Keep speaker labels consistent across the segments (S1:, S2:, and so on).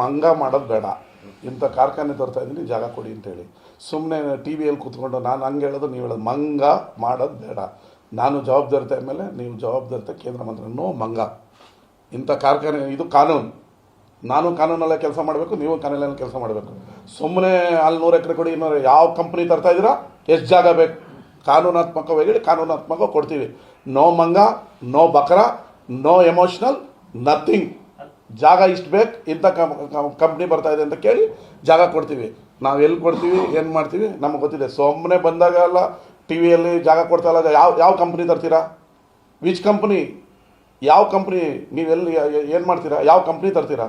S1: ಮಂಗ ಮಾಡೋದು ಬೇಡ. ಇಂಥ ಕಾರ್ಖಾನೆ ತರ್ತಾ ಇದ್ದೀನಿ, ಜಾಗ ಕೊಡಿ ಅಂತೇಳಿ ಸುಮ್ಮನೆ ಟಿ ವಿಯಲ್ಲಿ ಕೂತ್ಕೊಂಡು ನಾನು ಹಂಗೆ ಹೇಳೋದು ನೀವು ಹೇಳೋದು. ಮಂಗ ಮಾಡೋದು ಬೇಡ. ನಾನು ಜವಾಬ್ದಾರಿತೆ ಮೇಲೆ ನೀವು ಜವಾಬ್ದಾರಿತೆ ಕೇಂದ್ರ ಮಂತ್ರಿ. ನೋ ಮಂಗ. ಇಂಥ ಕಾರ್ಖಾನೆ ಇದು ಕಾನೂನು. ನಾನು ಕಾನೂನಲ್ಲೇ ಕೆಲಸ ಮಾಡಬೇಕು, ನೀವು ಕಾನೂನಲ್ಲೇ ಕೆಲಸ ಮಾಡಬೇಕು. ಸುಮ್ಮನೆ ಅಲ್ಲಿ 100 ಎಕರೆ ಕೊಡಿ, ಇನ್ನೂರು ಯಾವ ಕಂಪ್ನಿ ತರ್ತಾ ಇದ್ದೀರಾ, ಎಷ್ಟು ಜಾಗ ಬೇಕು, ಕಾನೂನಾತ್ಮಕವಾಗಿ ಹೇಳಿ ಕಾನೂನಾತ್ಮಕ ಕೊಡ್ತೀವಿ. ನೋ ಮಂಗ, ನೋ ಬಕರ, ನೋ ಎಮೋಷ್ನಲ್, ನಥಿಂಗ್. ಜಾಗ ಇಷ್ಟು ಬೇಕು, ಇಂಥ ಕಂಪ್ನಿ ಬರ್ತಾ ಇದೆ ಅಂತ ಕೇಳಿ ಜಾಗ ಕೊಡ್ತೀವಿ. ನಾವು ಎಲ್ಲಿ ಕೊಡ್ತೀವಿ, ಏನು ಮಾಡ್ತೀವಿ ನಮಗೆ ಗೊತ್ತಿದೆ. ಸುಮ್ಮನೆ ಬಂದಾಗೆಲ್ಲ ಟಿ ವಿಯಲ್ಲಿ ಜಾಗ ಕೊಡ್ತಾ ಇಲ್ಲ. ಯಾವ ಕಂಪ್ನಿ ತರ್ತೀರಾ, ವಿಚ್ ಕಂಪ್ನಿ, ಯಾವ ಕಂಪ್ನಿ, ನೀವೆಲ್ಲಿ ಏನು ಮಾಡ್ತೀರಾ, ಯಾವ ಕಂಪ್ನಿ ತರ್ತೀರಾ,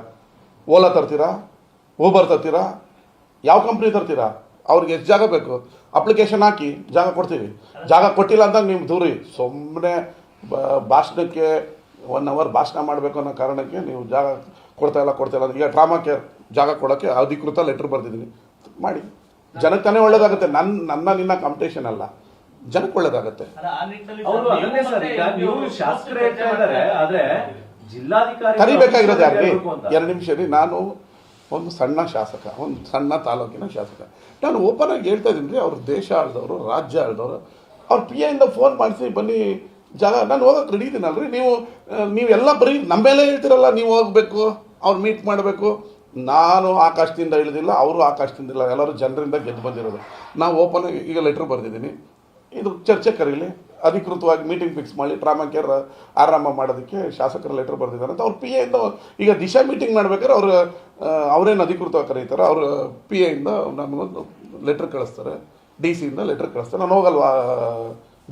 S1: ಓಲಾ ತರ್ತೀರಾ, ಊಬರ್ ತರ್ತೀರಾ, ಯಾವ ಕಂಪ್ನಿ ತರ್ತೀರಾ, ಅವ್ರಿಗೆ ಎಷ್ಟು ಜಾಗ ಬೇಕು ಅಪ್ಲಿಕೇಶನ್ ಹಾಕಿ ಜಾಗ ಕೊಡ್ತೀವಿ. ಜಾಗ ಕೊಟ್ಟಿಲ್ಲ ಅಂತ ನೀವು ದೂರಿ. ಸುಮ್ಮನೆ ಭಾಷಣಕ್ಕೆ 1 ಅವರ್ ಭಾಷಣ ಮಾಡಬೇಕು ಅನ್ನೋ ಕಾರಣಕ್ಕೆ ನೀವು ಜಾಗ ಕೊಡ್ತಾ ಇಲ್ಲ. ಈಗ ಟ್ರಾಮಾ ಕೇರ್ ಜಾಗ ಕೊಡೋಕ್ಕೆ ಅಧಿಕೃತ ಲೆಟ್ರ್ ಬರ್ತಿದ್ದೀನಿ, ಮಾಡಿ. ಜನಕ್ಕೆ ತಾನೇ ಒಳ್ಳೇದಾಗುತ್ತೆ. ನಿನ್ನ ಕಾಂಪಿಟೇಷನ್ ಅಲ್ಲ, ಜನಕ್ಕೆ ಒಳ್ಳೇದಾಗುತ್ತೆ. ಕರಿಬೇಕಾಗಿರೋದು ಯಾರಿಗೆ? 2 ನಿಮಿಷ ರೀ. ನಾನು ಒಂದು ಸಣ್ಣ ಶಾಸಕ, ಒಂದು ಸಣ್ಣ ತಾಲೂಕಿನ ಶಾಸಕ. ನಾನು ಓಪನ್ ಆಗಿ ಹೇಳ್ತಾ ಇದ್ದೀನಿ ರೀ, ಅವ್ರು ದೇಶ ಆಳಿದವರು, ರಾಜ್ಯ ಆಳಿದವರು. ಅವ್ರ ಪಿ ಎಯಿಂದ ಫೋನ್ ಮಾಡಿಸಿ ಬನ್ನಿ ಜಾಗ, ನಾನು ಹೋಗಕ್ಕೆ ರೆಡಿ ಇದ್ದೀನಲ್ರಿ. ನೀವೆಲ್ಲ ಬರೀ ನಮ್ಮ ಮೇಲೆ ಹೇಳ್ತಿರಲ್ಲ, ನೀವು ಹೋಗಬೇಕು, ಅವ್ರು ಮೀಟ್ ಮಾಡಬೇಕು. ನಾನು ಆಕಾಶದಿಂದ ಇಳಿದಿಲ್ಲ, ಅವರು ಆಕಾಶದಿಂದ ಇಲ್ಲ, ಎಲ್ಲರೂ ಜನರಿಂದ ಗೆದ್ದು ಬಂದಿರೋದು. ನಾವು ಓಪನ್ ಆಗಿ ಈಗ ಲೆಟ್ರ್ ಬರೆದಿದ್ದೀನಿ, ಇದು ಚರ್ಚೆ ಕರೀಲಿ, ಅಧಿಕೃತವಾಗಿ ಮೀಟಿಂಗ್ ಫಿಕ್ಸ್ ಮಾಡಿ ಟ್ರಾಮಾ ಕೇರ್ ಆರಂಭ ಮಾಡೋದಕ್ಕೆ ಶಾಸಕರ ಲೆಟ್ರ್ ಬರೆದಿದ್ದಾರೆ ಅಂತ. ಅವ್ರ ಪಿ ಎಯಿಂದ ಈಗ ದಿಶಾ ಮೀಟಿಂಗ್ ಮಾಡ್ಬೇಕಾದ್ರೆ ಅವರೇನು ಅಧಿಕೃತವಾಗಿ ಕರೀತಾರೆ, ಅವ್ರ ಪಿ ಎಯಿಂದ ನಮಗೊಂದು ಲೆಟ್ರ್ ಕಳಿಸ್ತಾರೆ, ಡಿ ಸಿಯಿಂದ ಲೆಟ್ರ್ ಕಳಿಸ್ತಾರೆ. ನಾನು ಹೋಗಲ್ವಾ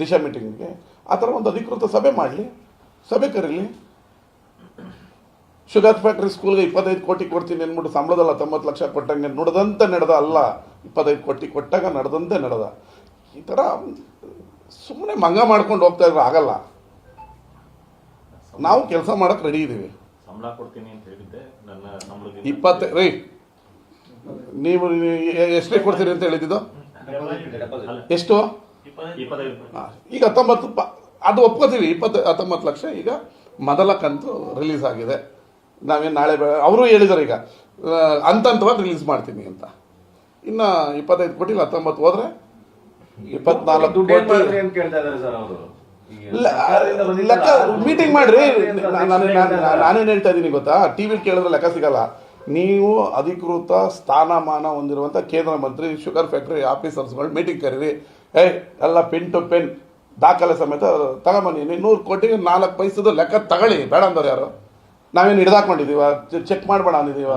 S1: ದಿಶಾ ಮೀಟಿಂಗಿಗೆ? ಆ ಥರ ಒಂದು ಅಧಿಕೃತ ಸಭೆ ಮಾಡಲಿ, ಸಭೆ ಕರೀಲಿ. ಶುಗರ್ ಫ್ಯಾಕ್ಟ್ರಿ ಸ್ಕೂಲ್ಗೆ 25 ಕೋಟಿ ಕೊಡ್ತೀನಿ ಅಂದ್ಬಿಟ್ಟು ಸಂಬಳದಲ್ಲ 90 ಲಕ್ಷ ಕೊಟ್ಟಂಗೆ ನುಡ್ದಂತೆ ನಡೆದ ಅಲ್ಲ. 25 ಕೋಟಿ ಕೊಟ್ಟಾಗ ನಡೆದಂತೆ ನಡೆದ. ಈ ಥರ ಸುಮ್ಮನೆ ಮಂಗ ಮಾಡ್ಕೊಂಡು ಹೋಗ್ತಾ ಇದ್ರೆ ಆಗಲ್ಲ. ನಾವು ಕೆಲಸ ಮಾಡಕ್ಕೆ ರೆಡಿ ಇದ್ದೀವಿ. 20 ರೀ, ನೀವು ಎಷ್ಟೇ ಕೊಡ್ತೀರಿ ಅಂತ ಹೇಳಿದ್ದು? ಎಷ್ಟು? ಈಗ 19 ಅದು ಒಪ್ಕೋತೀವಿ. 19 ಲಕ್ಷ ಈಗ ಮೊದಲ ಕಂತು ರಿಲೀಸ್ ಆಗಿದೆ. ನಾವೇನು ನಾಳೆ ಅವರು ಹೇಳಿದ್ದಾರೆ ಈಗ ಹಂತವಾಗಿ ರಿಲೀಸ್ ಮಾಡ್ತೀನಿ ಅಂತ. ಇನ್ನು 25 ಕೋಟಿ 19 ಹೋದ್ರೆ 24 ಲೆಕ್ಕ ಮೀಟಿಂಗ್ ಮಾಡ್ರಿ. ನಾನೇನು ಹೇಳ್ತಾ ಇದ್ದೀನಿ ಗೊತ್ತಾ, ಟಿ ವಿಲಿ ಕೇಳಿದ್ರೆ ಲೆಕ್ಕ ಸಿಗಲ್ಲ. ನೀವು ಅಧಿಕೃತ ಸ್ಥಾನಮಾನ ಹೊಂದಿರುವಂಥ ಕೇಂದ್ರ ಮಂತ್ರಿ, ಶುಗರ್ ಫ್ಯಾಕ್ಟ್ರಿ ಆಫೀಸರ್ಸ್ಗಳು ಮೀಟಿಂಗ್ ಕರೀರಿ. ಎಲ್ಲ ಪೆನ್ ಟು ಪೆನ್ ದಾಖಲೆ ಸಮೇತ ತಗೊಂಬನ್ನಿ. 100 ಕೋಟಿಗೆ 4 ಪೈಸದ ಲೆಕ್ಕ ತಗೊಳ್ಳಿ. ಬೇಡ ಅಂದವ್ರು ಯಾರು? ನಾವೇನು ಹಿಡ್ದಾಕೊಂಡಿದ್ದೀವ? ಚೆಕ್ ಮಾಡಬೇಡ ಅಂದಿದ್ದೀವ?